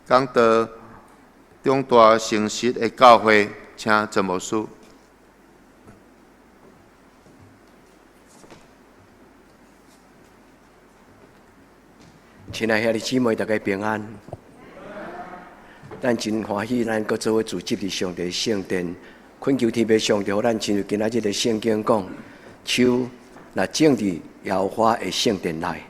讲到中大诚实的教会，请陈牧师。亲爱兄弟姊妹，大家平安。咱真欢喜，咱各做伙组织伫上帝圣殿，恳求天父上帝，互咱进入今仔日的圣经讲，树若种伫耶和华的圣殿内。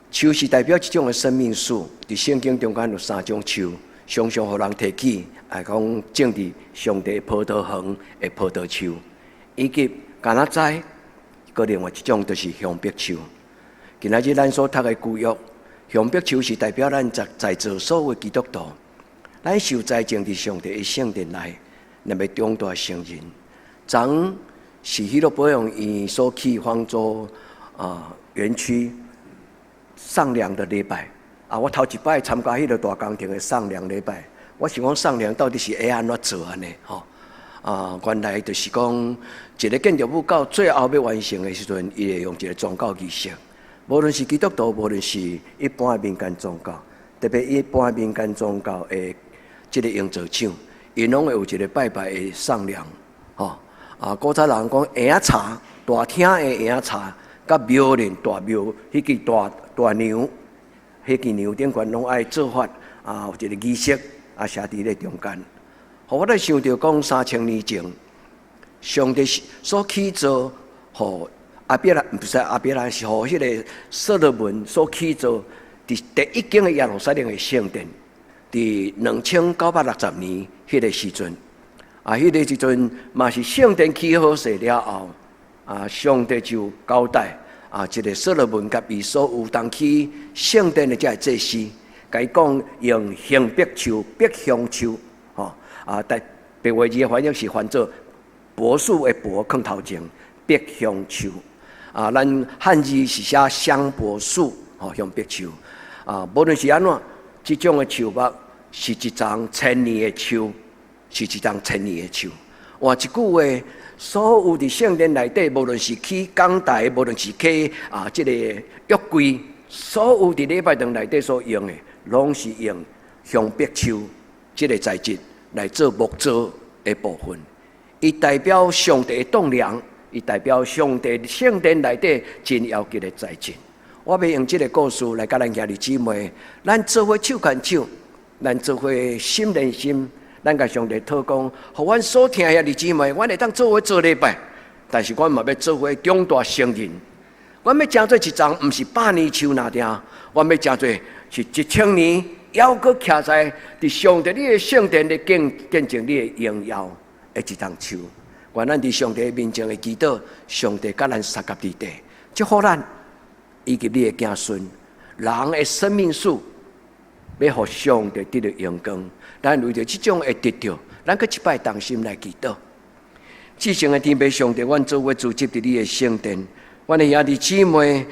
树是代表一种的生命树，伫圣经中间有3种树，常常互人提起，讲种伫上帝葡萄园的葡萄树，以及橄榄栽，个另外一种就是香柏树。今仔日咱所读的旧约，香柏树是代表咱在座所有基督徒，咱受栽种伫上帝的圣殿内，咱要长大成人。昨是希罗波永伊所去方舟园区上梁的礼拜我头一摆参加迄个大工程的上梁礼拜，我想讲上梁到底是要安怎做安尼原来就是讲一个建筑物到最后要完成的时阵，伊会用一个宗教仪式。无论是基督徒，无论是一般的民间宗教，特别一般民间宗教的这个营造厂，因拢会有一个拜拜的上梁，古早人讲婴仔茶，大厅的婴仔茶，甲庙里大庙迄支大牛，迄支牛顶悬拢爱做法有一个仪式写伫咧中间。互我咧想到讲3000年前，上帝所起造，互不是阿别兰，是互迄个所罗门所起造伫第一间的耶路撒冷的圣殿，伫2960年迄个时阵，迄个时阵嘛是圣殿起好势了后，上帝就交代一个所罗门甲伊所有当起圣殿的这个祭司，甲伊讲用香柏树、柏香树，但白话字的翻译是翻做柏树的柏放头前，柏香树。咱汉字是写香柏树，香柏树。无论是安怎，这种的树木是一丛1000年的树，是一丛1000年的树。换一句话，所有伫圣殿内底，无论是起讲台，无论是起这个约柜，所有伫礼拜堂内底所用的，拢是用香柏树这个材质来做木造的部分，伊代表上帝的栋梁。伊代表上帝圣殿内底真要紧的材质。我要用这个故事来甲咱兄弟姊妹，咱做伙手牵手，咱做伙心连心，咱甲上帝讨讲，互阮所听兄弟姊妹，阮会当做伙做礼拜，但是阮嘛要做伙长大成人。阮要成做一丛，毋是100年树那定，阮要成做是1000年，还阁徛在伫上帝你的圣殿的见证你的荣耀的一丛树。愿咱伫上帝面前的祈祷，上帝甲咱三甲伫地，祝福咱以及你的子孙，人的生命树要互上帝得到阳光。咱为着这种的得到，咱搁一摆同心来祈祷。至圣的天父上帝，阮做伙组织伫你的圣殿，阮的兄弟姊妹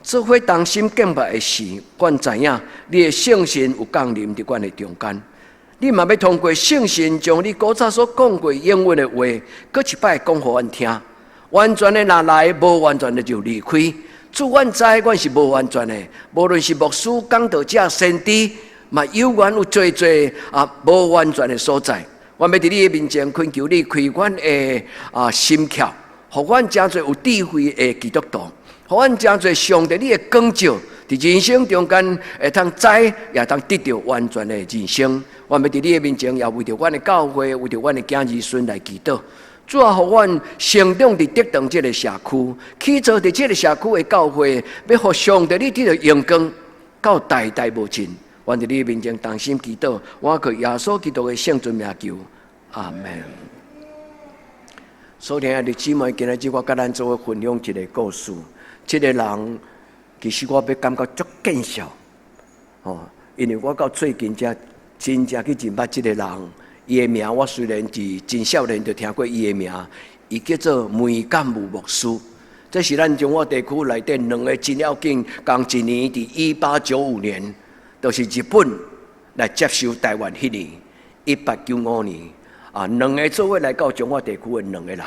做伙同心敬拜的时，阮知影你的圣神有降临伫阮的中间。你嘛要通过圣神，将你古早所讲过应允的话，搁一摆讲互阮听。完全的若来，无完全的就离开。主阮知，阮是无完全的。无论是牧师、讲道者、先知，嘛有缘有做无完全的所在。我要伫你的面前恳求你开阮的心窍，互阮真侪有智慧的基督徒，互阮真侪上帝你的光照。伫人生中间，会通知，也通得到完全的人生。我们伫你的面前，也为着阮的教会，为着阮的子儿孙来祈祷。主啊，互阮成长伫德堂这个社区，起造伫这个社区的教会，要互上帝你得到阳光，到代代无尽。我伫你的面前同心祈祷，我靠耶稣基督的圣尊名求，阿门。所听的姊妹，今日我甲咱做分享一个故事。这个人。其实我要感觉足见笑，因为我到最近才真正去认捌这个人，伊的名我虽然是真少年就听过伊的名，伊叫做梅干姆牧师。这是咱中华地区内底2个真要紧，同一年伫1895年，就是日本来接收台湾迄年1895年，2个做伙来到中华地区的2个人，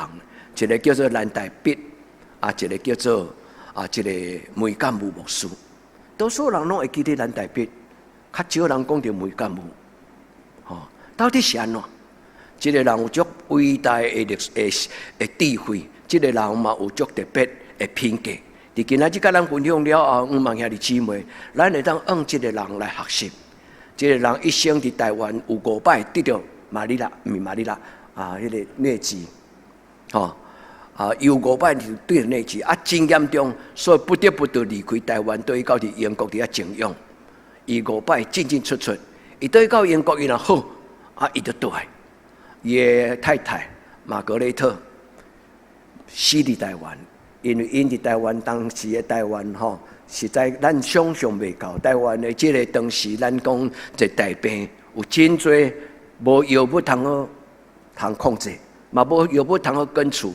一个叫做蓝大必，一个叫做。这个梅干姆牧师，多数人拢会记得蓝大必，较少人讲到梅干木，到底是安怎？这个人有足伟大的智慧，这个人嘛有足特别的品格。伫今仔日甲咱分享了后，望兄弟姊妹，咱会当用这个人来学习。这个人一生伫台湾有5摆得到玛丽拉，毋是玛丽拉迄个疟疾，有5摆就对疟疾真严重，所以不得不离开台湾，对到伫英国伫遐静养。伊5摆进进出出，伊对到英国伊若好，伊就倒来。伊的太太玛格丽特死伫台湾。因为因伫台湾当时的台湾实在咱想象袂到，台湾的这个当时咱讲一大病，有真侪无药物通控制，嘛无药物通根除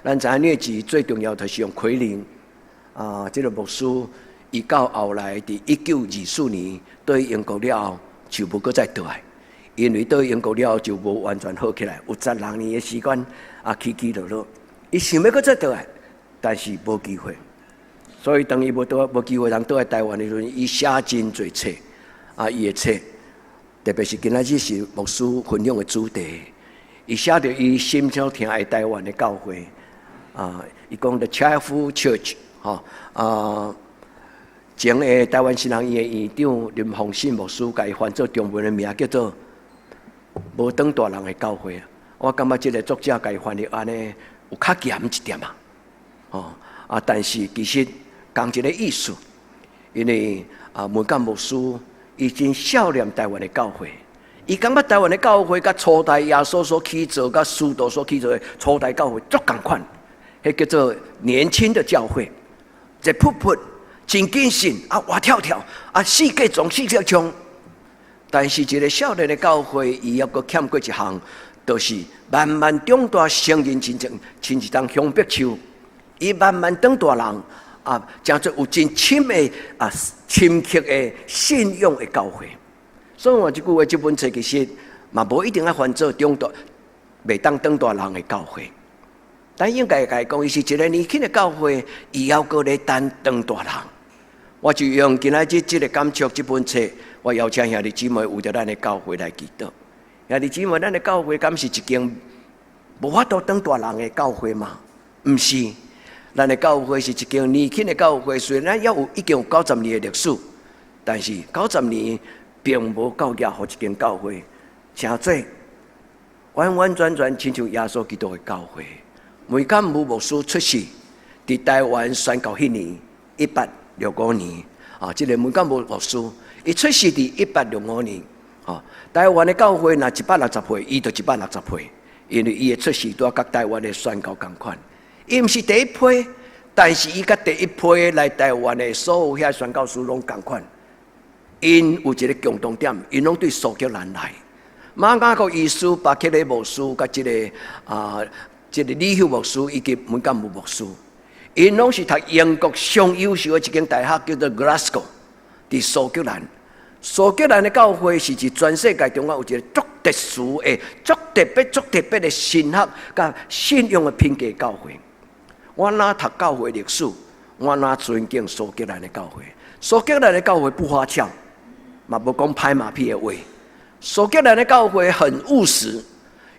咱知影疟疾最重要就是用奎宁这个牧师伊到后来伫1924年对英国了后，就无搁再倒来，因为对英国了后就无完全好起来，有16年的时间起起落落，伊想要搁再倒来。但是无机会，所以当伊无机会通倒来台湾的时阵，伊写真侪册伊的册，特别是今仔日是牧师分享的主题，伊写着伊心所疼爱台湾的教会伊讲 The Cheerful Church 前的台湾新人院的院长林凤信牧师，甲伊翻做中文的名叫做无等大人的教会。我感觉这个作者甲伊翻译安尼有较严一点但是其实同一个意思，因为梅干牧师已经笑念台湾的教会，伊感觉台湾的教会甲初代耶稣所起造、甲使徒所起造的初代教会足同款，迄叫做年轻的教会，一扑扑真谨慎活跳跳世界总世界冲。但是一个少年的教会，伊还阁欠过一项，就是慢慢长大成人真正亲一当香柏树。伊慢慢长大人真做有真深的深刻的信仰的教会。所以我即句话，这本册其实嘛无一定要翻做长大，袂当长大人的教会。但应该讲，伊是一个年轻的教会，伊要过来当长大人。我就用今仔日这个感触，这本册，我邀请兄弟姊妹为着咱的教会来祈祷。兄弟姊妹，咱的教会敢是一间无法度长大人的教会吗？毋是。咱的教会是一间年轻的教会，虽然已经有90年的历史，但是90年并无够野，互一间教会成做完完全全亲像耶稣基督的教会。梅干木牧师出世伫台湾宣教迄年1865年这个梅干木牧师，伊出世伫1865年台湾的教会若160岁，伊就160岁，因为伊的出世拄甲台湾的宣教同款。伊毋是第一批，但是伊甲第一批来台湾的所有遐宣教士拢同款。因有一个共同点，因拢对苏格兰来。马雅各医师、巴克利牧师，甲这个李秀牧师以及梅干木牧师，因拢是读英国上优秀的一间大学，叫做 Glasgow， 伫苏格兰。苏格兰的教会是指全世界中有一个足特殊的、足特别的神学甲信仰的品格教会。我哪读教会历史，我哪尊敬苏格兰的教会。苏格兰的教会不花俏，嘛无讲拍马屁的话。苏格兰的教会很务实，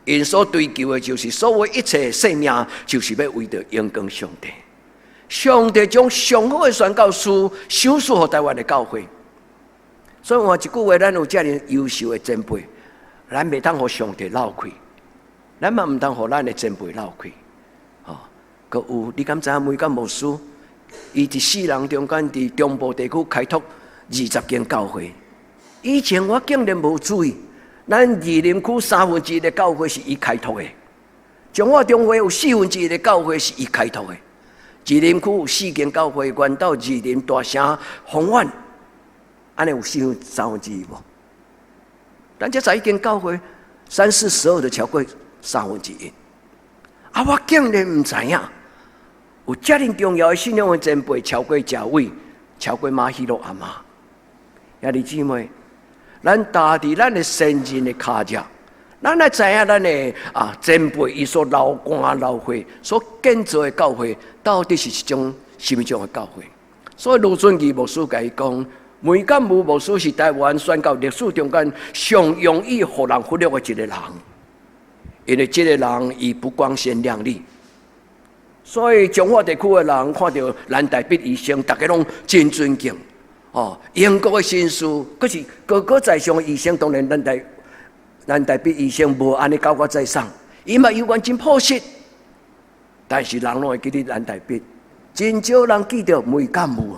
因所追求的就是所有一切生命，就是要为着荣光上帝。上帝将上好的宣教师赏赐给台湾的教会。所以换一句话，咱有这样优秀的前辈，咱袂当互上帝闹开，咱嘛唔当互咱的前辈闹开。阁有，你敢知影梅干牧师？伊伫4人中间，伫中部地区开拓20间教会。以前我竟然无注意，咱义林区1/3的教会是伊开拓的，彰化中会有1/4的教会是伊开拓的。义林区有4间教会，原到义林、大城、丰原，安尼有1/3无？咱这才一间教会，3、4、12就超过1/3。我竟然唔知影。有遮尔重要的信仰的前辈，超过贾伟，超过马希洛阿妈。兄弟姊妹，咱踏伫咱的先人的脚脚，咱来知影咱的前辈伊所流汗流血所建造的教会，到底是一种什么种的教会？所以卢俊义牧师甲伊讲，梅干姆牧师是台湾宣教历史中间上容易互人忽略的一个人，因为这个人伊不光鲜亮丽，所以中华地区的人看到蓝大笔医生，大家拢真尊敬。英国的新士，可是高高在上的医生，当然咱台笔医生无安尼高高在上，伊嘛有关真朴实，但是人拢会记得蓝大笔，真少人记得梅干姆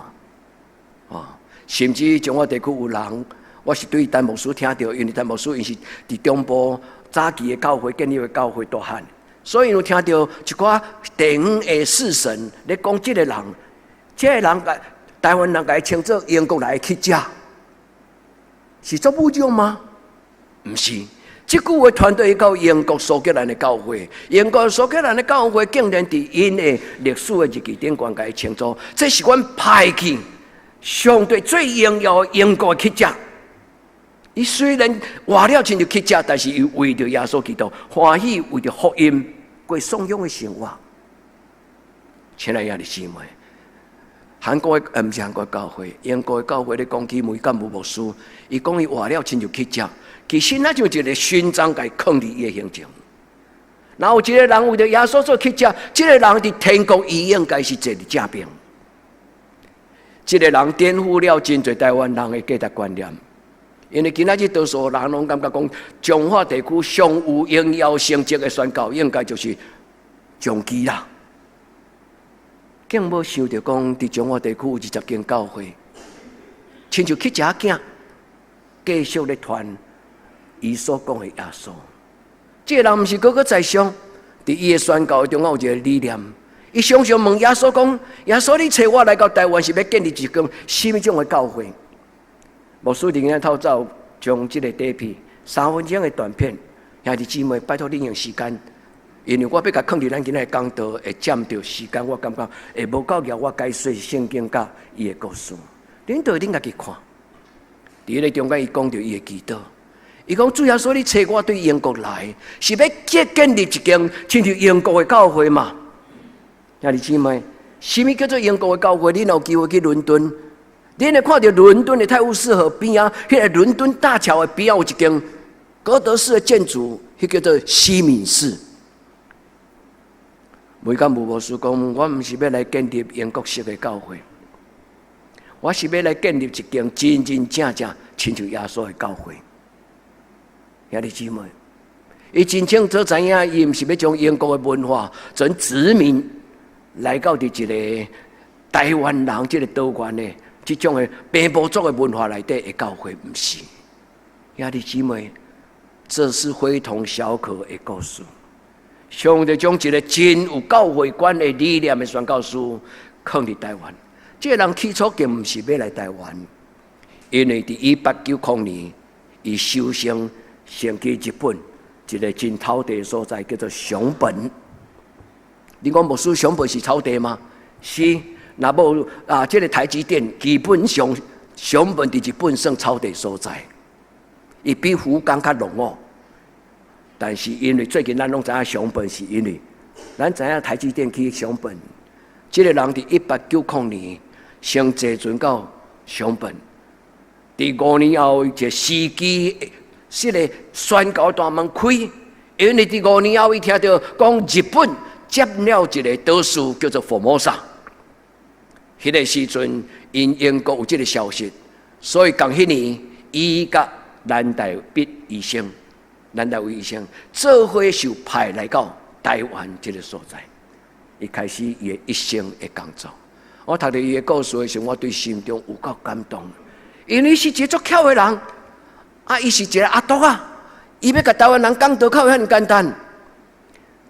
甚至中华地区有人，我是对陈牧师听到，因为陈牧师因是伫中部早期的教会、建立的教会大汉，所以有听到一寡第五的士神咧讲，这个人，台湾人甲伊称作英国来的乞食，是做武将吗？不是，这句话传到到英国苏格兰的教会，英国苏格兰的教会竟然伫因的历史的日记顶管甲伊称作，这是阮派去。上帝最荣耀的英国的乞食，伊虽然活了亲像乞食，但是伊为着耶稣基督欢喜，为着福音过颂扬的生活。亲爱的姊妹，韩国的不是韩国的教会，英国的教会咧讲起梅干姆牧师，伊讲伊活了亲像乞食，其实那就一个勋章甲伊放伫伊的形象。然后有一个人为着耶稣做乞食，这个人伫天国伊应该是坐伫正边。这个人颠覆了真侪台湾人的价值观念，因为今仔日多数人拢感觉讲，中华地区上有荣耀成绩的宣教，应该就是中基啦。竟无想到讲，伫中华地区有20间教会，亲像乞食囝，继续咧传伊所讲的耶稣。这个人毋是高高在上，伫伊的宣教中有一个理念。伊常常问耶稣讲：“耶稣，你找我来到台湾是要建立一间什么种的教会？”牧师伫遐透早将这个底片3分钟的短片，兄弟姊妹，拜托你用时间，因为我要甲放伫咱今日的讲道，会占着时间，我感觉会无够了。我解说圣经甲伊的故事，恁都恁家己看。伫咧中间，伊讲着伊的祈祷，伊讲：“主耶稣，你找我对英国来，是要建立一间亲像英国的教会嘛？”兄弟姊妹，什么叫做英国的教会？恁有机会去伦敦，恁会看到伦敦的泰晤士河边啊，迄个伦敦大桥的边啊，有一间哥德式的建筑，迄叫做西敏寺。梅干姆牧师讲：“我毋是要来建立英国式的教会，我是要来建立一间真真正正亲像耶稣的教会。”兄弟姊妹，伊真清楚知影，伊毋是要将英国的文化全殖民。来到伫一个台湾人这个岛原的这种的平埔族的文化内底的教会，不是。兄弟姊妹，这是非同小可的故事。上帝将一个真有教会观的理念的宣教师放伫台湾。这个人起初并不是要来台湾，因为伫1890年，伊修成先去日本一个真土地所在，叫做熊本。你讲牧师熊本是草地吗？是，那无这个台积电基本上熊本伫日本算草地所在，伊比福冈较浓哦。但是因为最近咱拢知影熊本，是因为咱知影台积电去熊本，这个人伫1890年先坐船到熊本，伫5年后一个司机，这个宣教大门开，因为伫5年后伊听到讲日本。接了一个岛屿叫做佛摩萨，迄个时阵因英国有这个消息，所以同迄年伊甲蓝大必医生做伙受派来到台湾这个所在，伊开始伊的一生的工作。我读到伊的故事的时候，我对心中有够感动，因为是一个足巧的人，伊是一个阿독啊，伊要甲台湾人讲道靠遐简单。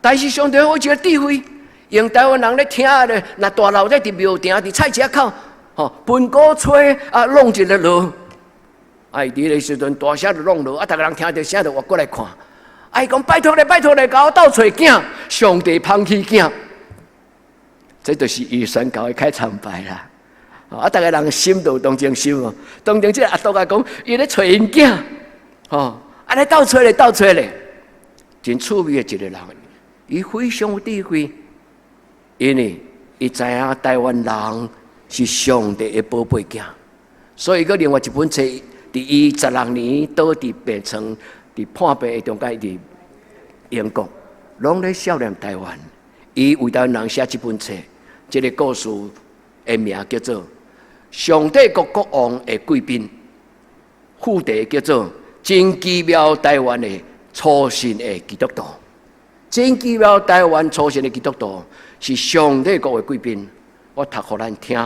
但是上帝有一个智慧，用台湾人咧听咧，那大老在伫庙埕、伫菜市口，分果吹弄一个落，伫个时阵大声就弄落，逐个人听到声就活过来看。伊讲拜托咧，拜托咧，甲我斗找囝，上帝抛弃囝，这就是伊宣教的开场白啦。逐个人心都当真心哦，当真这个阿독啊讲，伊咧找因囝，安尼斗找咧，斗找咧，真趣味的一个人。伊非常有智慧，因为伊知影台湾人是上帝的宝贝囝，所以个另外一本册，第16年倒伫病床，伫破病的中间，伫英国，拢咧少年台湾。伊为台湾人写一本册，这个故事的名叫做《上帝国国王的贵宾》，副题叫做《真奇妙台湾的初信的基督徒》。真奇妙台湾初信的基督徒是上帝国的贵宾。我读互咱听。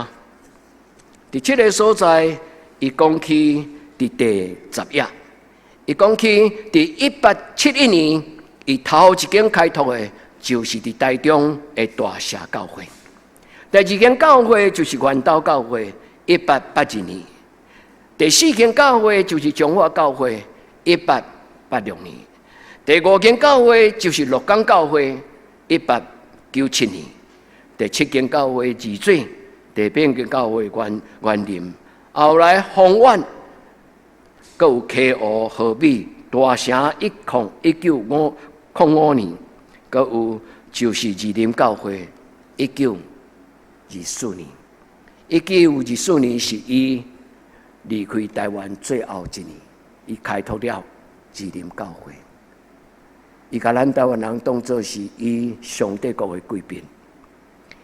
伫这个所在，伊讲起伫第10页，伊讲起伫1871年，伊头一间开拓的，就是伫台中的大社教会。第2间教会就是元岛教会，1882年。第4间教会就是中华教会，1886年。第5间教会就是鹿港教会，1897年。第7间教会治水，第8间教会园林，后来丰苑，阁有溪湖、河美、大城1905年，阁有就是二林教会1924年。1924年是伊离开台湾最后一年，伊开拓了二林教会。伊甲咱台湾人当作是伊上帝国的贵宾。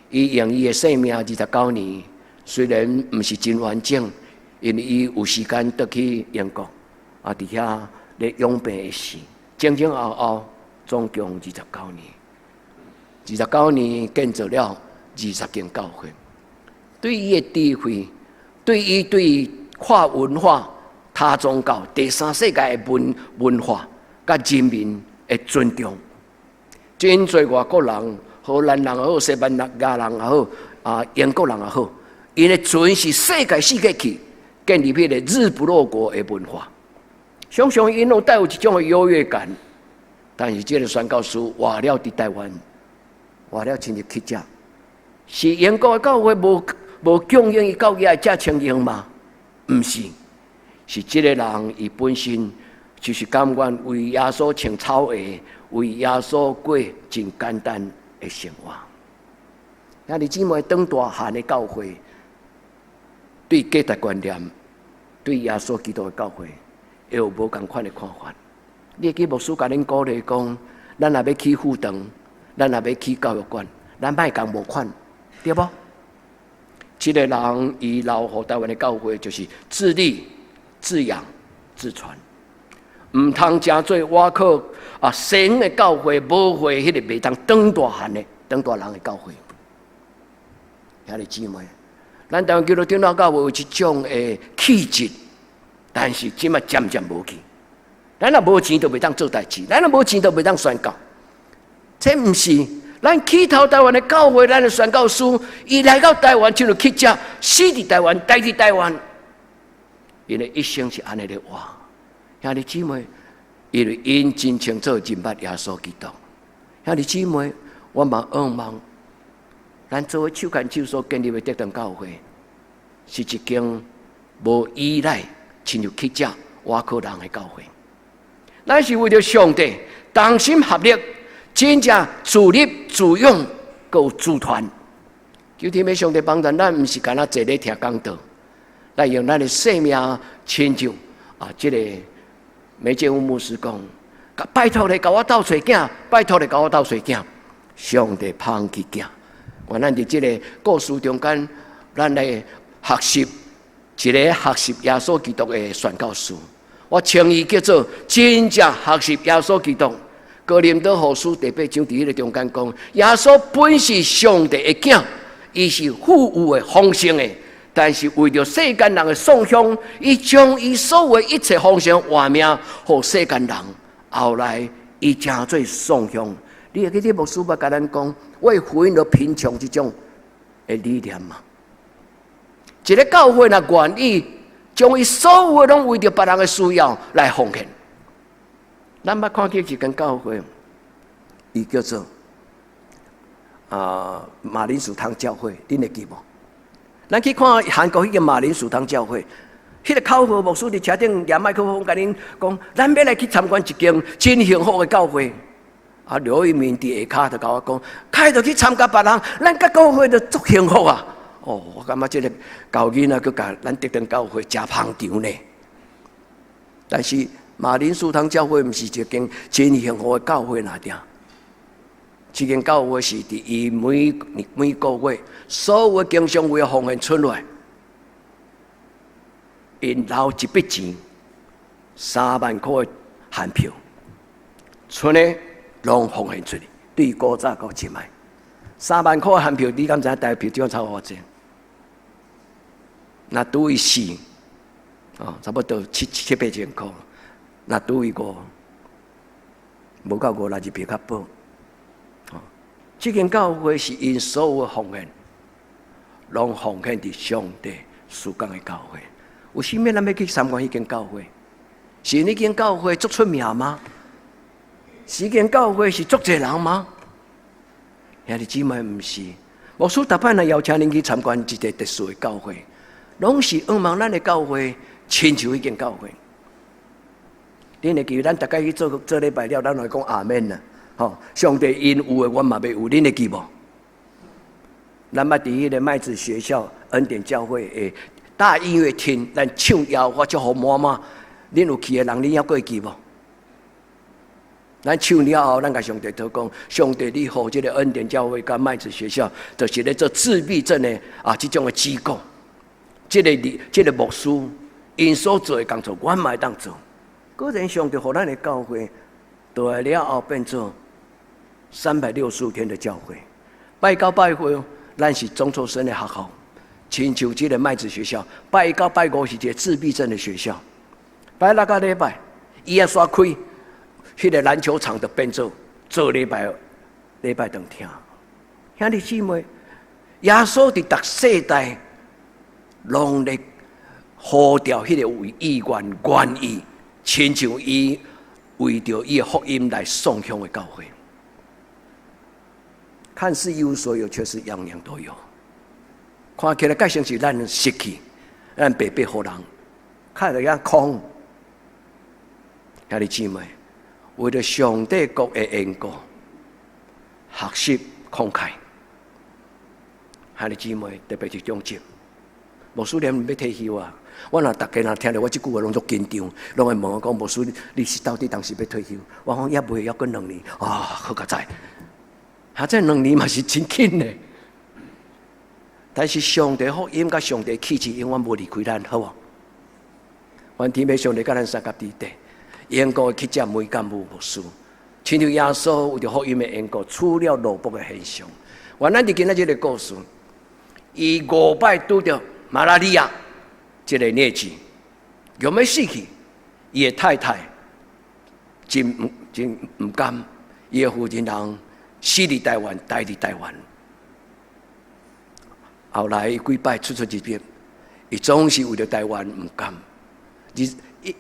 伊用伊的生命29年，虽然毋是真完整，因为伊有时间倒去英国，伫遐咧养病的时，前前后后总共29年。29年建造了20间教会。对伊的智慧，对伊对跨文化、他宗教、第三世界的文化甲人民的尊重，真侪外国人。荷兰人也好，西班牙人也好，英国人也好，因为全是世界去建立迄个日不落国的文化。常常因拢带有一种的优越感，但是这个宣教师活了伫台湾，活了亲日去遮，是英国的教会无供应伊教育遮清英吗？毋是，是这个人伊本身就是甘愿为耶稣穿草鞋，为耶稣过真简单的生活。兄弟姊妹，当大汉的教会对价值观念，对耶稣基督的教会，会有无同款的看法。你去牧师甲恁鼓励讲，咱若要起辅堂，咱若要起教育馆，咱莫共无款，对无？这个人伊留予台湾的教会，就是自立、自养、自传。唔通真做我靠神的教会，无会迄个袂当当大汉的、当大人的教会。兄弟姊妹，咱台湾基督长老教会有一种的气质，但是即马渐渐无去。咱若无钱，就袂当做代志；咱若无钱，就袂当宣教。这毋是咱起头台湾的教会，咱的宣教师，伊来到台湾就去遮，死伫台湾，待伫台湾，因为一生是安尼咧活。兄弟姊妹，因为因真清楚认捌耶稣基督。兄弟姊妹，我嘛仰望，咱作为手牵手所建立的德堂教会，是一间无依赖亲像去遮外国人的教会。咱是为了上帝同心合力，真正自立自用，阁有自传。求天父上帝帮咱，咱毋是干那坐咧听讲道，咱用咱的生命亲像这个。梅建武牧师讲：“拜托你，甲我斗找囝，拜托你，甲我斗找囝。上帝芳去囝。我咱伫这个故事中间，咱来学习一个学习耶稣基督的宣教师。我称伊叫做真正学习耶稣基督。哥林多后书第8章伫迄个中间讲：耶稣本是上帝的囝，伊是富有的、丰盛的。”但是为着世间人的送向，伊将伊所有一切丰盛换命，互世间人。后来伊成做送向。你会记得牧师捌甲咱讲，为福音而贫穷这种的理念嘛？一个教会若愿意将伊所有拢为着别人的需要来奉献。咱捌看见一间教会，伊叫做马铃薯汤教会，恁会记无？咱去看韩国迄个马铃薯汤教会，迄个口号牧师伫车顶拿麦克风，甲恁讲，咱要来去参观一间真幸福的教会。刘一鸣伫下骹就甲我讲，开头去参加别人，咱甲教会就足幸福啊！哦，我感觉这个教囡仔，佮甲咱德登教会真捧场呢。但是马林书堂教会毋是一间真幸福的教会哪点？这间教会是伫伊每个月所有的经常为奉献出来，因留一笔钱，3万块的含票，剩的拢奉献出去，对古早到即卖，3万块的含票，你敢知台票怎超偌济？那拄伊4，差不多七八千块，那拄伊5，无到5，6日票较薄。这间教会是因所有的奉献，拢奉献伫上帝属讲的教会。有啥物咱要去参观迄间教会？是那间教会足出名吗？是间教会是足侪人吗？兄弟姊妹，毋是。牧师逐摆来邀请恁去参观一个特殊的教会，拢是希望咱的教会亲像迄间教会。恁会记得咱大概去做礼拜了，咱来讲阿门啦。上帝因有的，我嘛要有，恁会记无？咱捌伫迄个麦子学校恩典教会的大音乐厅，咱唱摇我足好满满。恁有去的人，恁还会记无？咱唱了后，咱甲上帝祷告，上帝你好，这个恩典教会甲麦子学校，就是咧做自闭症的这种的机构。这个牧师因所做的工作，我嘛会当做。果然，上帝互咱的教会，倒来了后变做365天的教会。拜到拜会，咱是中辍生的学校，亲像这个麦子学校。拜到拜五是一个自闭症的学校。拜6个礼拜，伊也煞开，迄个篮球场就变做礼拜堂听。兄弟姊妹，耶稣伫逐世代，拢咧呼召迄个愿意，亲像伊为着伊的福音来送向的教会。看似一无所有，却是样样都有。看起来介像是咱失去，咱白白互人，看着遐空。兄弟姊妹，为了上帝国的缘故，学习慷慨。兄弟姊妹，特别是中职，牧师连要退休啊！我若大家若听到我这句话，拢足紧张，拢会问我讲：牧师，你是到底当时要退休？我讲也未，还过2年。好佳哉！这2年嘛是真紧的。但是上帝福音甲上帝气质永远无离开咱，好无？愿天父上帝甲咱三甲地底。缘故去接每干部牧师，亲像耶稣为着福音的缘故，处了罗卜的现象。原来伫今仔日个故事，伊5摆拄着马拉利亚这个疟疾，要要死去，伊的太太真唔甘，伊的夫人人死伫台湾，待伫台湾。后来伊几摆出入边，伊总是为着台湾唔甘。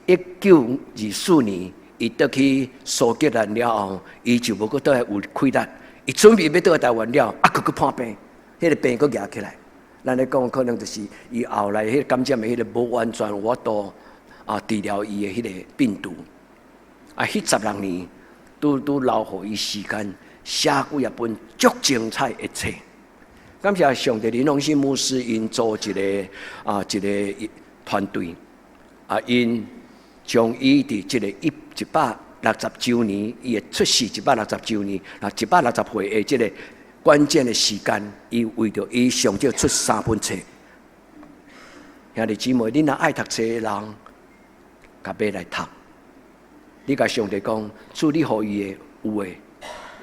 1924年，伊倒去苏格兰了后，伊就无搁倒来有气力。伊准备要倒来台湾了，佫破病，迄个病佫压起来。咱咧讲，可能就是伊后来迄个感染的迄个无完全有法度治疗伊的迄个病毒。迄16年，拄留互伊时间写几啊本足精彩的册。感谢上帝，林荣信牧师因做一个团队。因将伊伫即个160周年，伊的出世160周年，160岁的即个关键的时间，伊为着伊上少出3本册。兄弟姊妹，恁若爱读册的人，甲买来读。你甲上帝讲，主你互伊的有诶，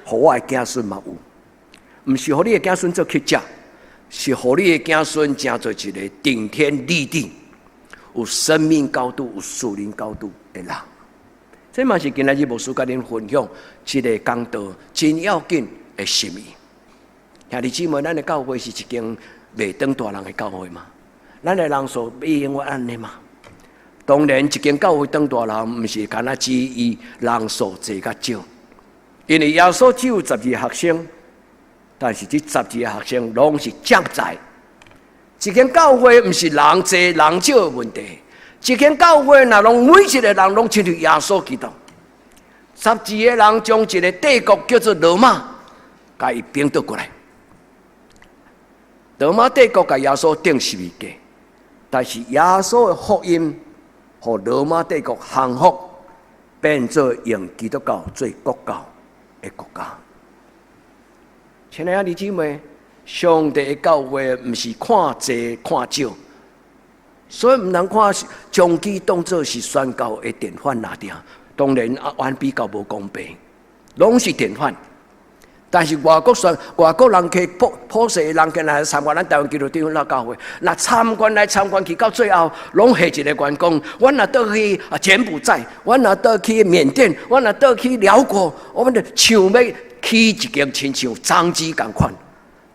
互我的子孙嘛有，毋是互你的子孙做乞食，是互你的子孙成做一个顶天立地。有生命高度、有属灵高度的人，这嘛是今仔日牧师甲恁分享这个讲道真要紧的心意。兄弟姊妹，咱的教会是一间未当大人的教会嘛？咱的人数必应该安尼嘛？当然，一间教会当大人，毋是干那只伊人数侪较少，因为耶稣只有12学生，但是这12个学生拢是将在。一间教会毋是人多人少的问题，一间教会若拢每一个人拢亲像耶稣基督，12个人将一个帝国叫做罗马，甲伊并倒过来，罗马帝国甲耶稣钉十字架，但是耶稣的福音，互罗马帝国降服，变做用基督教做国教的国家。亲爱的弟兄妹，上帝的教会毋是看济看少，所以毋能看将其当作是宣教的典范那定。当然远比较无公平，拢是典范。但是外国人去普世的人去来参观咱台湾基督教那教会，那参观去到最后，拢下一个员工。我若倒去柬埔寨，我若倒去缅甸，我若倒去辽国，我们就像要起一间亲像长子共款。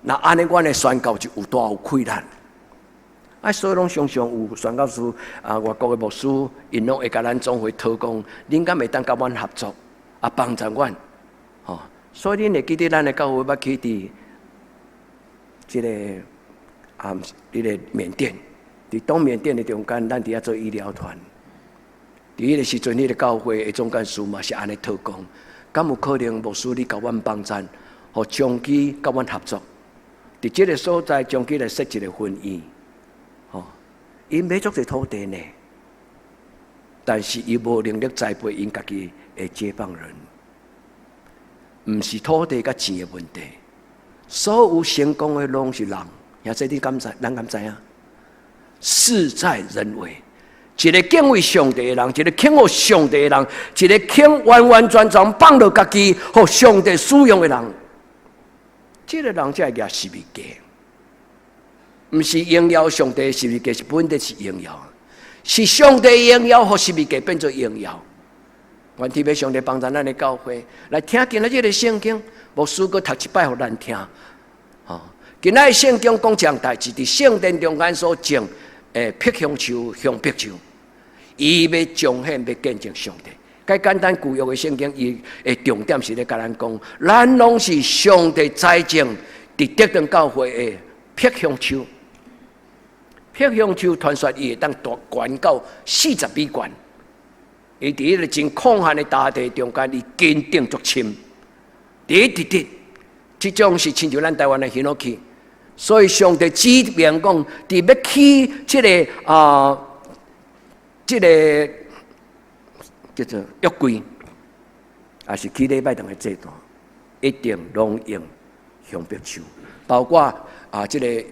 那安尼，阮的宣教就有大有困难。所以拢常常有宣教师外国的牧师，因拢会甲咱总会讨讲，恁敢会当甲阮合作帮助阮？所以恁会记得咱的教会捌去伫即个缅甸，伫东缅甸的中间，咱伫遐做医疗团。伫迄个时阵，迄个教会的总干事嘛是安尼讨讲，敢有可能牧师你甲阮帮助，互长期甲阮合作？伫即个所在，长期来设一个婚姻。因买足侪土地呢，但是伊无能力栽培因家己的接班人。毋是土地甲钱的问题，所有成功的拢是人，也这你敢知？咱敢知影？事在人为。一个敬畏上帝的人，一个肯学上帝的人，一个肯完完全全放落家己，互上帝使用的人，这个人才会举十字架。毋是荣耀上帝的十字架，是本地是荣耀，是上帝荣耀，互十字架变做荣耀。愿天父上帝帮助咱的教会来听今仔日的圣经，牧师阁读一摆互咱听。今仔日圣经讲一项代志，伫圣殿中间所种碧香树、香碧树，伊要彰显、要见证上帝。介简单旧约的圣经，伊的重点是咧甲咱讲，咱拢是上帝栽种伫德登教会的碧香树。碧香树传说伊会当大悬到40米高。伊伫迄个真抗旱的大地中间，伊坚定足深，第一直直，这种是亲像咱台湾的喜乐区。所以上帝指明讲，伫要起这个叫做约柜，也是起礼拜堂的祭坛，一定拢用香碧树，包括这个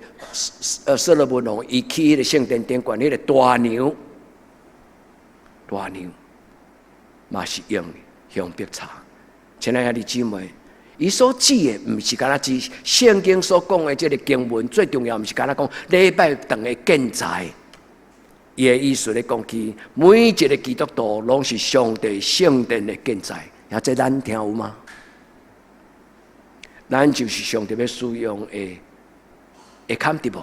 所罗门王伊起迄个圣殿顶悬迄个大牛。嘛是用香碧茶，亲爱的弟兄姊妹，伊所指的毋是干那指圣经所讲的这个经文，最重要毋是干那讲礼拜堂的建材，伊的意思咧讲起每一个基督徒拢是上帝圣殿的建材，也这咱听有吗？咱就是上帝要使用的坎地无？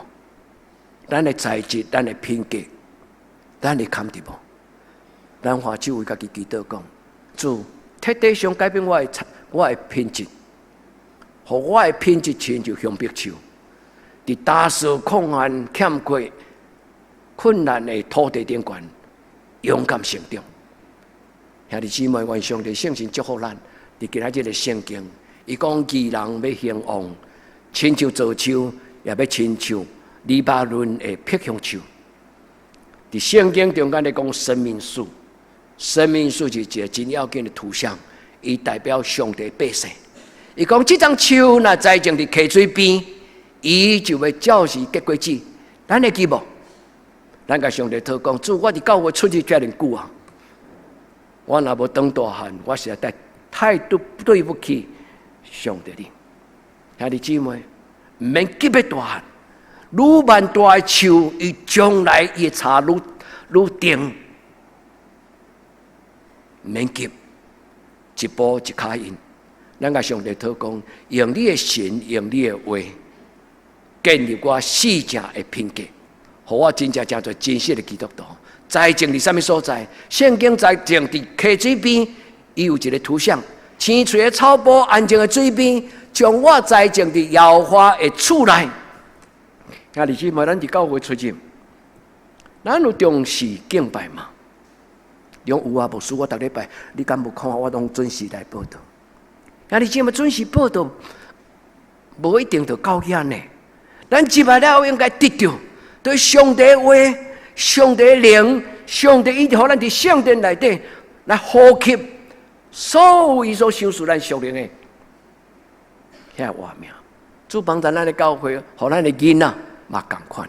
咱的材质，咱的品格，咱的坎地无？咱花手为家己祈祷讲，主彻底上改变我的品质，互我的品质亲像香碧树，伫大受抗旱、欠缺、困难的土地顶悬，勇敢成长。兄弟姊妹，愿上帝圣神祝福咱。伫今仔日的圣经，伊讲义人要兴旺，亲像造树，也要亲像黎巴嫩的碧香树。伫圣经中间咧讲生命树。生命树是一个真要紧的图像，伊代表上帝百姓。伊讲这张树若栽种伫溪水边，伊就要照时结果子。咱会记无？咱甲上帝讨讲，主，我伫教会出去遮尔久啊，我若无当大汉，我实在太对不起上帝哩。兄弟姊妹，毋免急要大汉，愈慢大的树，伊将来伊茶愈定。毋免急，一步一脚印。咱甲上帝讨讲，用你的神，用你的话，建立我四正的品格，互我真正做真实的基督徒。栽种伫啥物所在？圣经栽种伫溪水边，伊有一个图像，青翠的草坡，安静的水边，将我栽种伫摇花的厝内。兄弟姊妹，咱伫教会出入，咱有重视敬拜嘛？有啊，牧师，我逐礼拜，你敢无看我拢准时来报道。兄弟姊妹，准时报道，无一定就到遐呢。咱入来了应该得到对上帝的话、上帝的灵、上帝一直互咱伫圣殿内底来呼吸所有伊所想属咱属灵的遐画面。主帮咱的教会，互咱的囡仔嘛同款。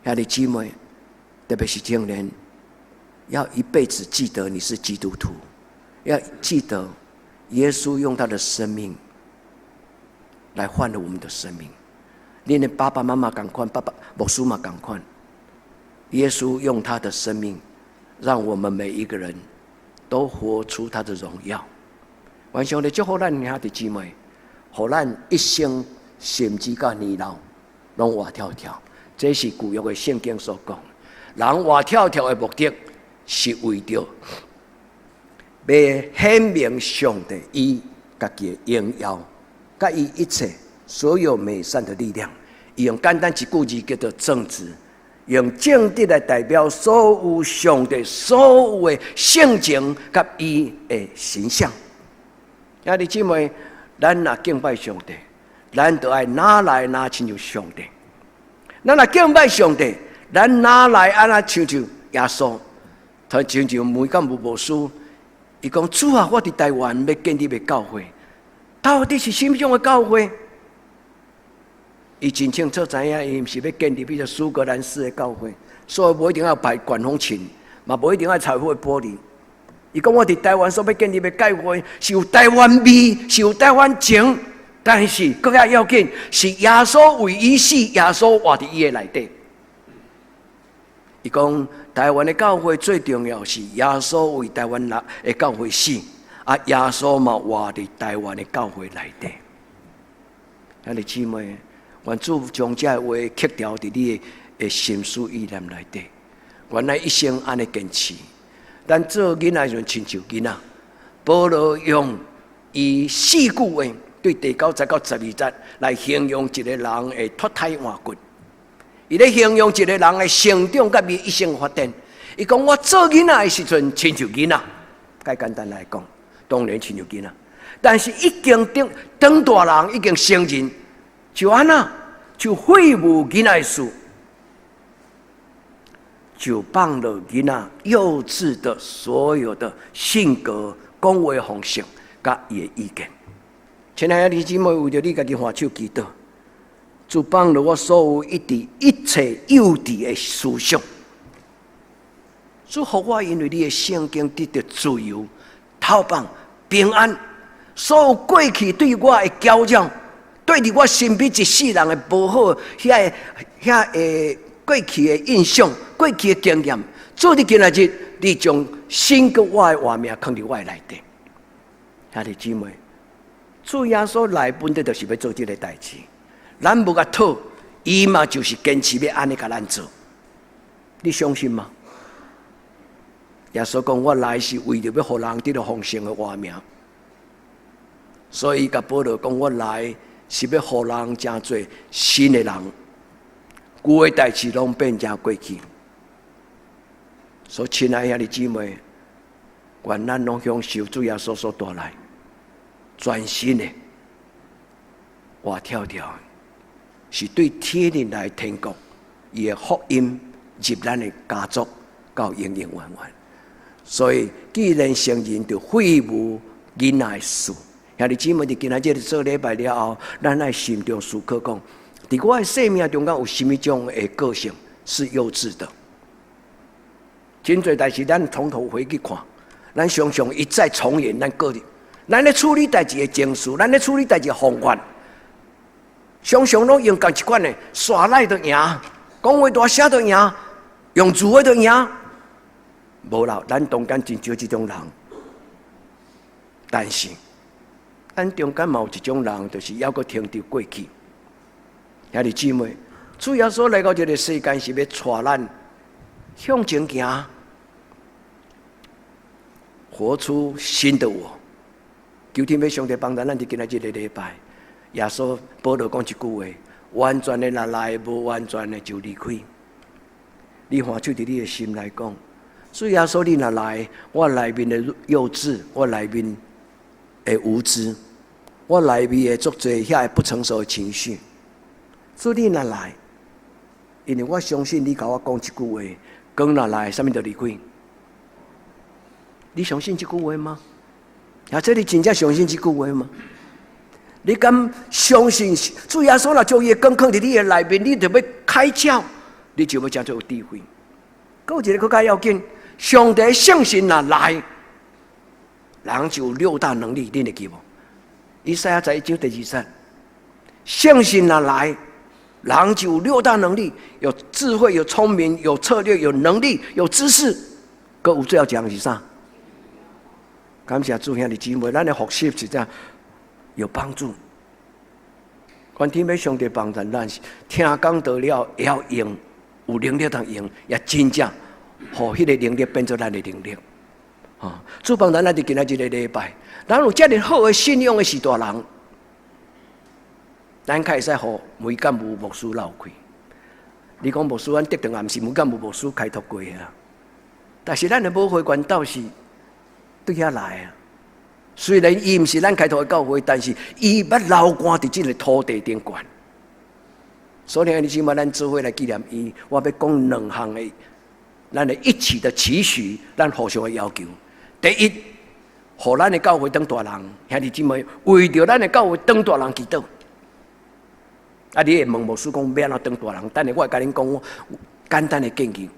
遐的姊妹，特别是青年，要一辈子记得你是基督徒，要记得耶稣用他的生命来换了我们的生命。你的爸爸妈妈同款，爸爸牧师嘛同款。耶稣用他的生命，让我们每一个人都活出他的荣耀。愿上帝祝福咱遐的姊妹，互咱一生甚至到年老，拢活跳跳。这是旧约的圣经所讲。人活跳跳的目的，是为着要显明上帝伊家己的荣耀，甲伊一切所有美善的力量。伊用简单一句字叫做正直，用正直来代表所有上帝所有的性情甲伊的形象。兄弟姊妹，咱若敬拜上帝，咱就爱哪来哪亲像上帝。咱若敬拜上帝，咱哪来安那亲像耶稣？他亲像每个牧师，伊讲主啊，我伫台湾要建立的教会，到底是什么样的教会？伊真清楚知影，伊毋是要建立迄个苏格兰式的教会，所以无一定要摆管风琴，嘛无一定要彩绘玻璃。伊讲我伫台湾所要建立的教会是有台湾味，是有台湾情，但是更加要紧是耶稣为伊死，耶稣活伫伊的内底。伊讲台湾的教会最重要是耶稣为台湾的教会死，啊耶稣嘛活伫台湾的教会内底。兄弟姊妹，愿主将这话刻条伫你的心思意念内底，愿咱一生安尼坚持。咱做囡仔就亲像囡仔，保罗用伊4句话对第9节到12节来形容一个人的脱胎换骨。伊咧形容一个人的成长甲伊一生发展。伊讲我做囡仔的时阵亲像囡仔，介简单来讲，当然亲像囡仔。但是已经长大人，已经成人，就安那就废物囡仔的事。就放了囡仔幼稚的所有的性格、讲话方式，甲伊的意见。亲爱的弟兄姊妹，为着你家己换手祈祷，就放了我所有一切幼稚的思想。祝福我，因为你的圣经得到自由、透放、平安。所有过去对我的搅扰，对伫我身边一世人的无好，遐过去的印象、过去的经验，做你今仔日，你将新个我的画面放伫我的内底。兄弟姊妹，主耶稣来本的就是要做这个代志，咱无甲讨，伊嘛就是坚持要安尼甲咱做。你相信吗？耶稣讲：“我来是为着要互人得到丰盛的画面。”所以甲保罗讲：“我来是要互人真做新的人。”旧的代志拢变成过去，所以亲爱的兄弟姊妹，愿咱拢享受主耶稣所带来全新的活跳跳，是对天人来天国，伊的福音入咱的家族到永永远远。所以，既然成人就废物囡仔的事，兄弟姊妹，伫今仔日做礼拜了后，咱爱心中思考讲。伫我的生命中间有什么种的个性是幼稚的？真侪代志，咱从头回去看，咱常常一再重演咱个人，咱咧处理代志的情绪，咱咧处理代志的方法，常常拢用同一款的耍赖就赢，讲话大声就赢，用自话就赢。无啦，咱中间真少这种人，但是咱中间嘛有一种人，就是还阁听着过去。兄弟姊妹，主耶稣来到这个世间是要带咱向前行，活出新的我。求天父上帝帮咱，咱伫今仔日的礼拜，耶稣保罗讲一句话：完全的来，无完全的就离开。你换手伫你的心来讲，主耶稣你若来，我内面的幼稚，我内面的无知，我内面的足侪遐不成熟的情绪。所以你若来，因为我相信你甲我讲一句话，讲若来，啥物就离开。你相信这句话吗？啊，这你真正相信这句话吗？你敢相信主耶稣若将伊光放伫你的内面，你就要开窍，你就要真正有智慧。还有一个更加要紧，上帝圣神若来，人就有6大能力，你会记无？以赛亚在1章第2节，圣神若来，人就有6大能力，有智慧，有聪明，有策略，有能力，有知识。还有最后讲的是啥？感谢主兄弟姊妹，咱的学习是这样有帮助。愿天父上帝帮助咱，听讲到了也要用，有能力通用，也真正，互迄个能力变做咱的能力。啊！主帮咱就今仔日个礼拜，咱有遮尔好的信仰的是大人，咱开始互每间有牧师闹开。你讲牧师，咱得等也毋是每间有牧师开拓过啊。但是咱的母会管道是对遐来啊。虽然伊毋是咱开拓的教会，但是伊捌流汗伫即个土地顶管。所以你起码咱做伙来纪念伊。我要讲2项的，咱的一起的期许，咱互相的要求。第一，互咱的教会当大人，兄弟姊妹，为着咱的教会当大人祈祷。啊，你会问牧师讲要安怎当大人？等下我会甲恁讲简单的建议。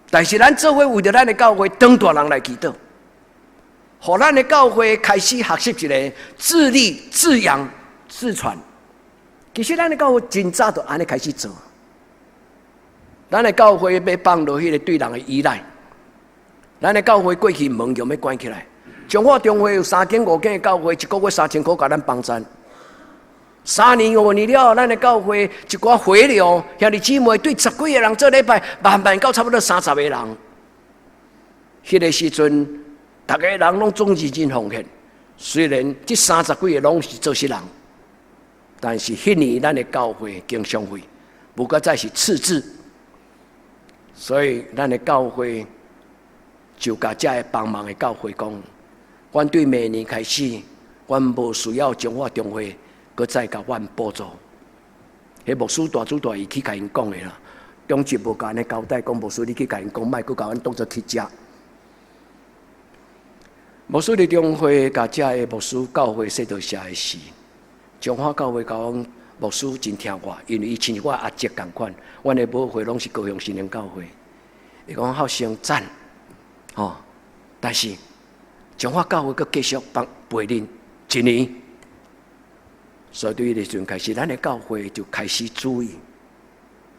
但是咱做伙为着咱的教会当大人来祈祷，互咱的教会开始学习一个自立、自养、自传。其实咱的教会真早就安尼开始做。咱的教会要放落迄个对人的依赖。咱的教会过去门就要关起来。中华中会有3间5间的教会，1个月3000块，甲咱帮衬。3年5年了，咱的教会一寡回流，兄弟姊妹对10几个人做礼拜，慢慢到差不多30个人。迄个时阵，逐个人拢总认真奉献。虽然这30几个拢是做实人，但是迄年咱的教会经常会，不过再是赤字。所以咱的教会就甲这个帮忙的教会讲，阮对明年开始，阮无需要中华中会，搁再甲阮补助。迄牧师大主大意去甲因讲的啦，中级无甲安尼交代，讲牧师你去甲因讲，莫搁甲阮当作去食。牧师的中会甲这个牧师教会说到写的事，中华教会甲阮牧师真听话，因为伊亲我阿叔同款，阮的母会拢是高雄新灵教会。伊讲好生赞，哦，但是中华教会阁继续帮陪恁1年，所以对于迄阵开始，咱的教会就开始注意，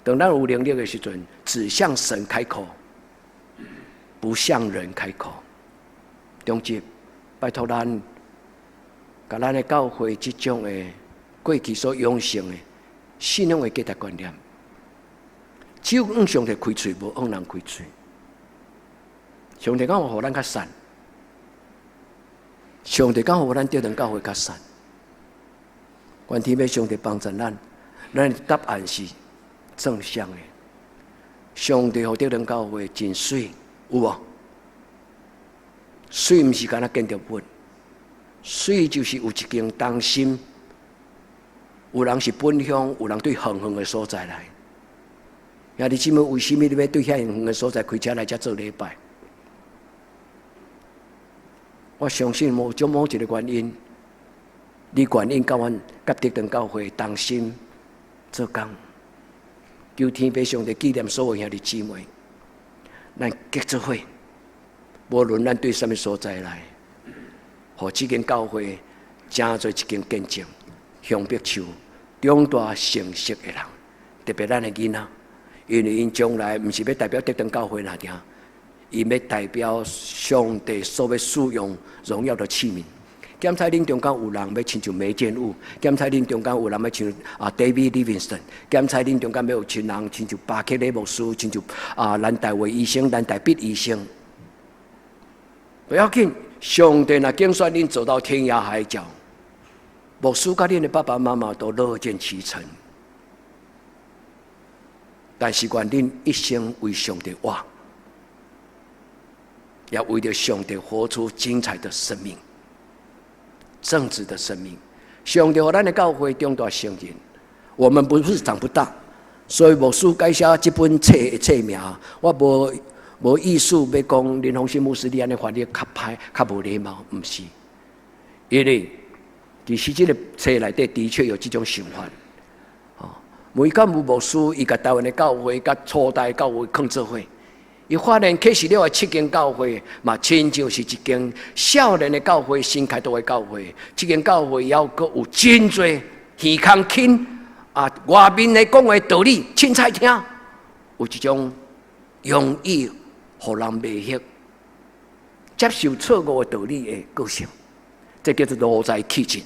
等咱有能力的时阵，只向神开口，不向人开口。中节，拜托咱，甲咱的教会即种的过去所养成的信仰的价值观念，只有向上帝开嘴，无向人开嘴。上帝讲有互咱较善，上帝讲互咱对人教会较善。愿天父上帝帮助咱，咱的答案是正向的。上帝互对人教会真水，有无？水毋是干那建筑物，水就是有一间当心。有人是本乡，有人对远远的所在来。兄弟姊妹，为什么你要对遐远远的所在开车来遮做礼拜？我相信某一个原因，你愿意甲阮甲德登教会同心做工，求天父上帝纪念所有兄弟姊妹，咱结做伙，无论咱对什么所在来，互这间教会成做一间见证，向别树长大成熟的人，特别咱的囡仔，因为因将来毋是要代表德登教会那点。伊要代表上帝所要使用荣耀的器皿。检查恁中间有人要亲像梅建武，检查恁中间有人要亲像David Livingston， 检查恁中间要有亲人亲像巴克里牧师，亲像兰大卫医生、兰大必医生。不要紧，上帝若拣选恁走到天涯海角，牧师甲恁的爸爸妈妈都乐见其成。但是愿恁一生为上帝活。要为了上帝活出精彩的生命，正直的生命。上帝和咱的教会中大圣人，我们不是长不大，所以牧师介绍这本册的册名，我无意思要讲林鸿信牧师你安尼翻译较歹、较无礼貌，不是。因为其实这个册内底的确有这种想法。每间有牧师，伊甲台湾的教会、甲初代教会放做伙，伊发现启示了7间教会，嘛亲像是一间少年的教会、新开拓的教会。这间教会还阁有真多耳孔轻外面的讲的道理，凊彩听，有一种容易互人迷惑、接受错误的道理的个性，这叫做路在气质。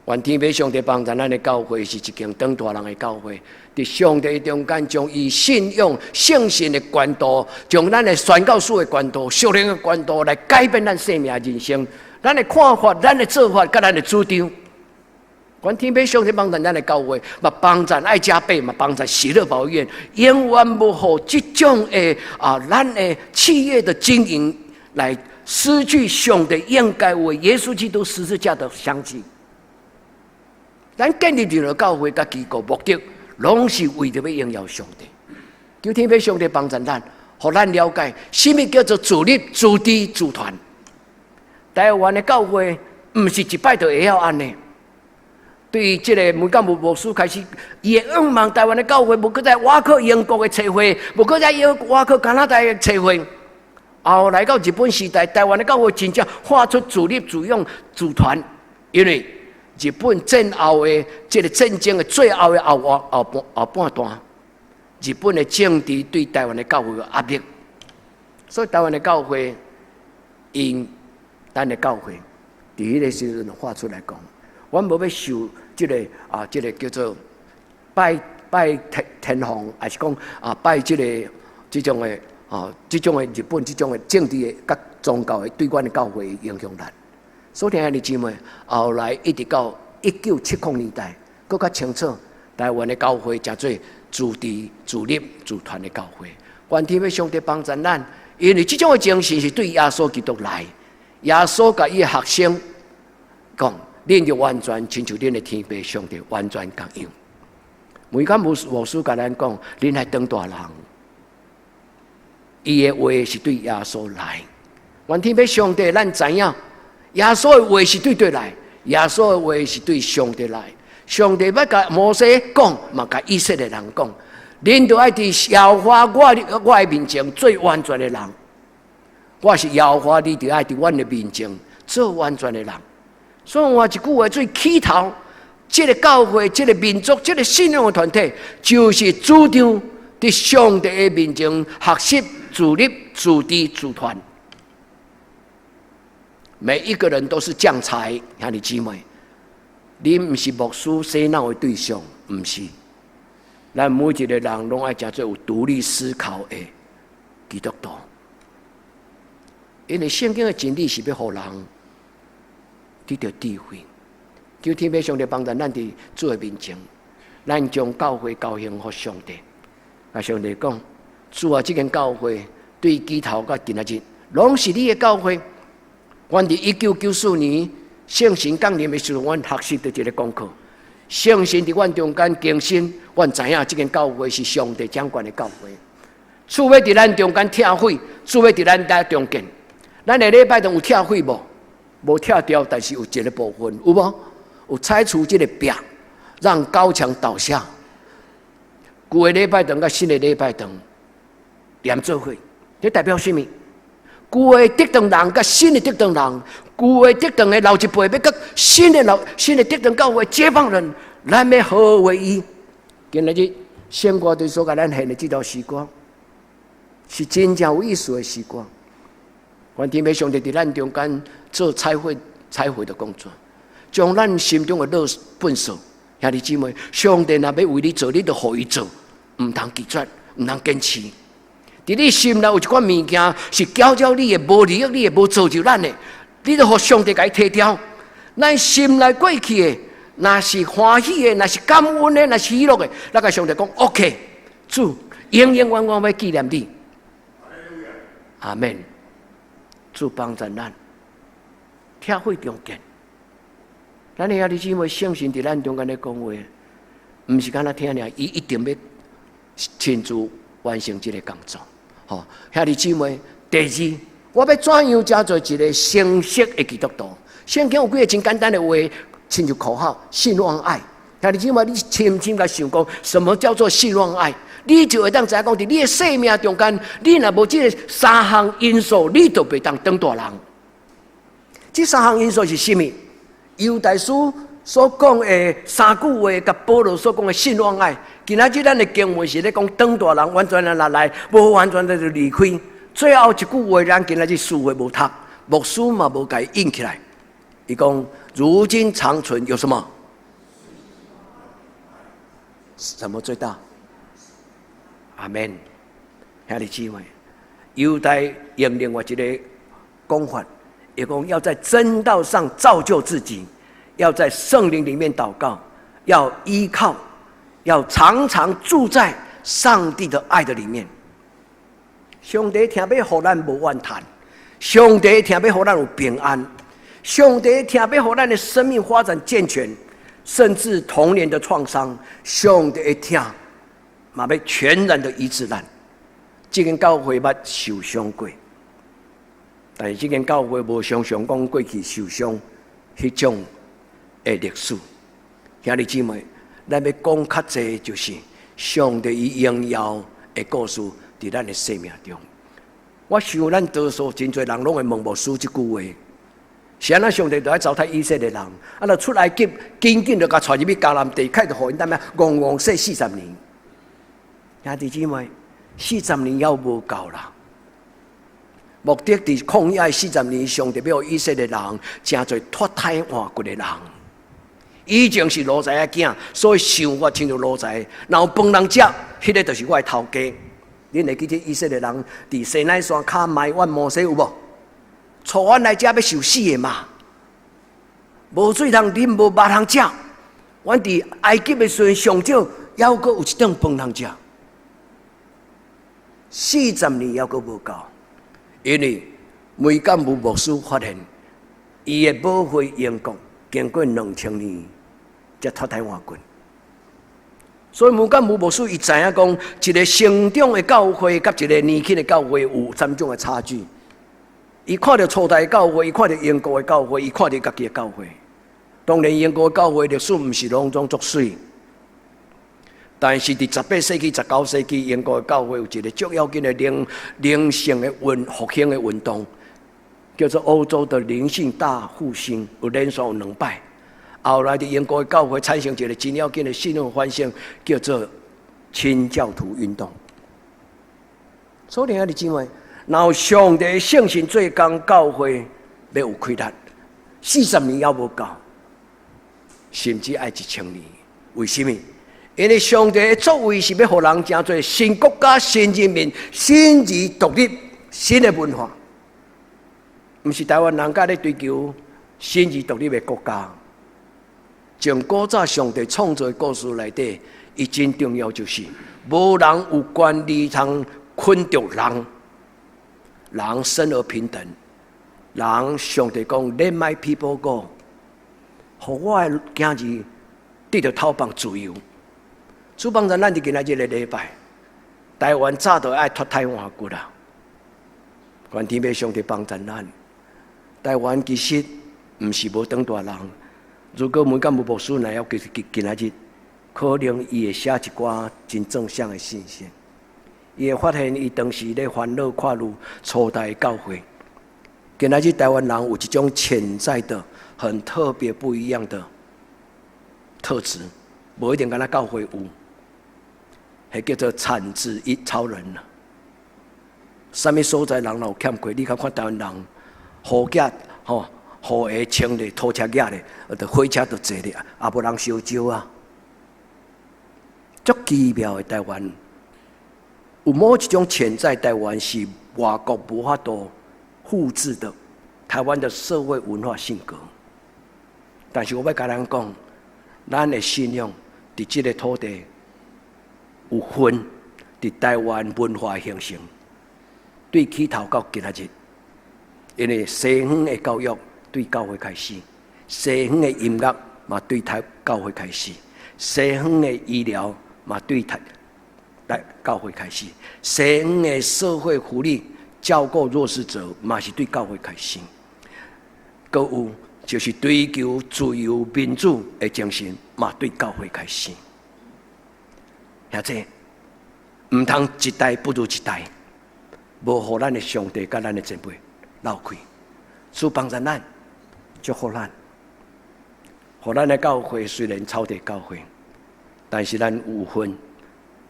愿天父上帝帮助咱的教会是一间长大人的教会，伫上帝中间将以信仰、圣信的管道，将咱的宣教士的管道、属灵的管道来改变咱生命人生。咱的看法、咱的做法、甲咱的主张。愿天父上帝帮助咱的教会，嘛帮助爱加倍，嘛帮助喜乐保院，永远无互这种的咱的企业的经营来失去上帝应该为耶稣基督十字架的相信。咱建立这个教会甲机构目的，拢是为着要荣耀上帝。求天父上帝帮助咱，互咱了解什么叫做自立、自治、自团。台湾的教会唔是一摆就会晓安尼。对于这个每间牧师开始，伊会仰望台湾的教会，无搁再挖去英国的社会，无搁再挖去加拿大的社会。后来到日本时代，台湾的教会真正画出自立、自用、自团，因为日本战后的这个战争的最后的后半段，日本的政治对台湾的教会有压力，所以台湾的教会因咱的教会，伫迄个时阵画出来讲，阮无要受这个这个叫做拜天皇，还是讲拜这种的这种的日本这种的政治的甲宗教的对阮的教会影响咱。所以兄弟姊妹，后来一直到1970年代，更较清楚，台湾的教会真做自治、自立、自团的教会。愿天父上帝帮助咱，因为这种的精神是对耶稣基督来，耶稣甲伊的学生讲，恁就完全亲像恁的天父上帝完全共样。每间牧师甲咱讲，恁系当大人，伊的话是对耶稣来。愿天父上帝，咱知影。耶稣的话是对来，耶稣的话是对上帝来。上帝要甲摩西讲，嘛甲以色列人讲，恁就爱伫耶和华我的面前做完全的人。我是耶和华，你就爱伫阮的面前做完全的人。所以我一句话最起头，这个教会、这个民族、这个信仰的团体，就是主张伫上帝的面前学习自立、自治、自团。每一个人都是将才，兄弟姊妹，你不是牧师洗脑的对象，不是。咱每一个人拢爱真做有独立思考的基督徒，因为圣经的真理是要互人得到智慧。求天父上帝帮助咱伫主的面前，咱将教会交献给上帝。啊，上帝讲，主啊，这间教会对基头到今仔日，拢是你的教会。阮伫1994年圣神降临的时候，阮学习到一个功课。圣神伫阮中间更新，阮知影这间教会是上帝掌管的教会。主要伫咱中间拆毁，主要伫咱中间。咱的礼拜堂有拆毁无？无拆掉，但是有一个部分有无？有拆除这个壁，让高墙倒下。旧的礼拜堂甲新的礼拜堂连做伙，这代表什么？旧的得堂人甲新的得堂人，旧的得堂的老一辈要甲新的得堂教会接棒人，咱要合为一。今日圣歌队所甲咱献的这条诗歌，是真正有意思的诗歌。愿天父上帝伫咱中间做彩绘的工作，将咱心中的乐本数，兄弟姊妹，上帝若要为你做，你就互伊做，唔通拒绝，唔通坚持。伫你心内有一款物件是搅你的，无利益你的，无造就咱的，你就互上帝甲伊摕掉。咱心内过去的，若是欢喜的，若是感恩的，若是喜乐的，咱甲上帝讲 OK， 主永远要纪念你。阿门。主帮助咱，拆毁中间。咱的兄弟姊妹，相信伫咱中间咧讲话，毋是敢若听尔，伊一定要亲自完成这个工作。吼，兄弟姊妹，第二，我要怎样才做一个成熟的基督徒？圣经有几个真简单的话，亲像口号：信望爱。兄弟姊妹，你深深甲想讲，什么叫做信望爱？你就会当知影讲，伫你的生命中间，你若无这个三项因素，你就袂当当大人。这三项因素是什么？犹大书所讲的三句话，甲保罗所讲的信望爱。今仔日咱的经文是咧讲当大人，完全的来，无完全的就离开。最后一句话，咱今仔日书会无读，牧师嘛无甲伊印起来。伊讲如今长存有什么？什么最大？阿门。兄弟姊妹，犹大用另外一个讲法，也讲要在真道上造就自己，要在圣灵里面祷告，要依靠，要常常住在上帝的爱的里面。上帝听要互咱无怨叹，上帝听要互咱有平安，上帝听要互咱的生命发展健全，甚至童年的创伤，上帝听嘛要全然的医治咱。这间教会捌受伤过，但是这间教会无常常讲过去受伤迄种的历史。兄弟姊妹，咱要讲较济，就是上帝伊荣耀的故事伫咱的生命中。我想咱多数真侪人拢会问牧师这句话：是安那上帝就爱糟蹋以色列人，啊，就出来紧紧就甲带入去迦南地，开始互因踮遐戆戆说40年。兄弟姊妹，40年还无够啦。目的伫旷野40年，上帝要以色列人真侪脱胎换骨的人。以前是奴才仔囝，所以想法亲像奴才。然后饭人食，迄个就是我的头家。恁会记得以色列人伫西奈山骹埋怨摩西有无？带阮来遮要受死的嘛？无水通啉，无肉通食。阮伫埃及的时阵，上少还阁有一顿饭通食。40年还阁无够，因为梅干姆牧师发现，伊的宝血英国经过2000年才脱胎换骨。所以梅干姆牧师伊知影讲，一个成长的教会甲一个年轻的教会有3种的差距。伊看到初代的教会，伊看到英国的教会，伊看到家己的教会。当然，英国的教会历史毋是拢总作水。但是伫18世纪、19世纪，英国的教会有一个足要紧的灵性的复兴的运动，叫做欧洲的灵性大复兴，有连续有2摆。后来的英国的教会产生一个真要紧的信仰反省，叫做清教徒运动。所以兄弟姊妹，然后上帝的圣神做工，教会要有开力，40年还无够，甚至爱1000年。为什么？因为上帝的作为是要互人成做新国家、新人民、新而独立、新的文化，不是台湾人家咧追求新而独立的国家。从古早上帝创造的故事内底，伊真重要就是无人有权利通捆住人，人生而平等。人上帝讲 ，Let my people go， 互我的囝儿得到透放自由。主帮咱伫今仔日的礼拜，台湾早就爱脱胎换骨啦。愿天父上帝帮助咱。台湾其实毋是无当大人。如果每个牧师来要今仔日，可能伊会写一寡真正向的信息。伊会发现伊当时咧烦恼看入初代教会。今仔日台湾人有一种潜在的、很特别不一样的特质，无一定敢若教会有。迄叫做产值一超人啦！什么所在人有欠缺？你看台湾人，雨夹雨下清咧，拖车夹咧，火车都坐咧，也无人烧焦啊！足奇妙的台湾，有某一种潜在台湾是外国无法度复制的台湾的社会文化性格。但是我要甲咱讲，咱的信仰伫这个土地。有分伫台湾文化形成，对起头到今仔日，因为西方的教育对教会开始，西方的音乐嘛对教会开始，西方的医疗嘛对教会开始，西方的社会福利照顾弱势者嘛是对教会开始，搁有就是追求自由民主的精神嘛对教会开始。兄弟，唔通一代不如一代，无互咱的上帝甲咱的前辈闹开，主帮助咱，祝福咱。互咱的教会虽然超越教会，但是咱有份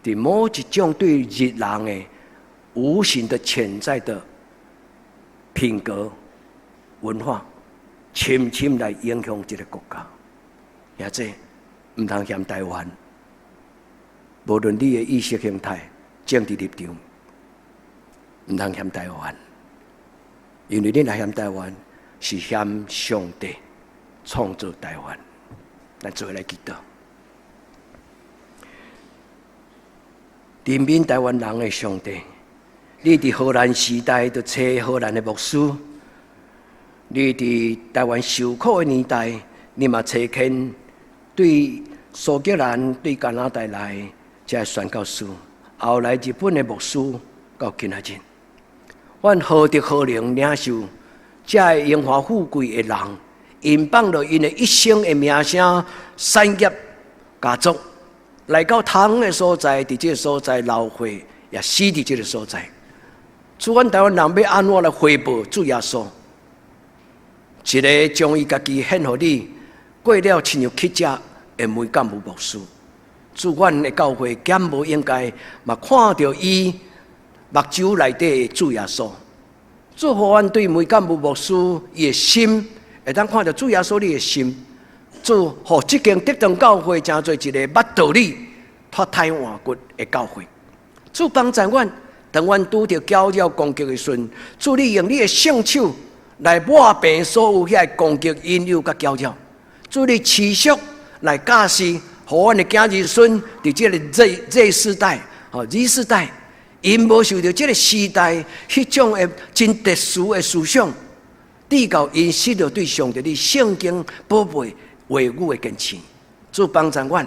伫某一种对日人的无形的潜在的品格文化，深深来影响这个国家。兄弟，唔通嫌台湾。无论你的意识形态、政治立场，唔通嫌台湾，因为你来嫌台湾，是嫌上帝创造台湾。咱做来祈祷，怜悯台湾人的上帝，你伫荷兰时代就找荷兰的牧师，你伫台湾受苦的年代，你嘛找见对苏格兰、对加拿大来。这宣教师，后来日本的牧师到今仔日，阮何德何能领受这荣华富贵的人，因放了因的一生的名声、产业、家族，来到同的所在，伫这个所在老会，也死伫这个所在。主，阮台湾人要安怎来回报主耶稣？一个将伊家己献予你，过了亲像乞食的梅干姆牧师。主，阮的教会减无应该，嘛看到伊目睭内底的主耶稣。主，互阮对梅干姆牧师伊的心，会当看到主耶稣你的心。主，互即间得当教会真做一个捌道理、脱胎换骨的教会。主帮助阮，当阮拄着搅扰攻击的时阵，主你用你的圣手来抹平所有遐攻击引诱甲搅扰。主你持续来教示。互阮的囝儿孙伫这个Z世代、Z世代，因无受到这个时代迄种的真特殊的思想，直到因失了对上帝的圣经宝贝话语的坚持。主帮助阮，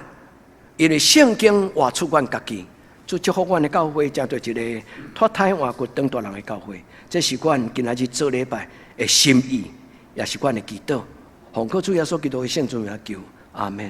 因为圣经活出阮家己。主祝福阮的教会，成做一个脱胎换骨、当大人的教会。这是阮今仔日做礼拜的心意，也是阮的祈祷。奉靠主耶稣基督的圣名求，阿门。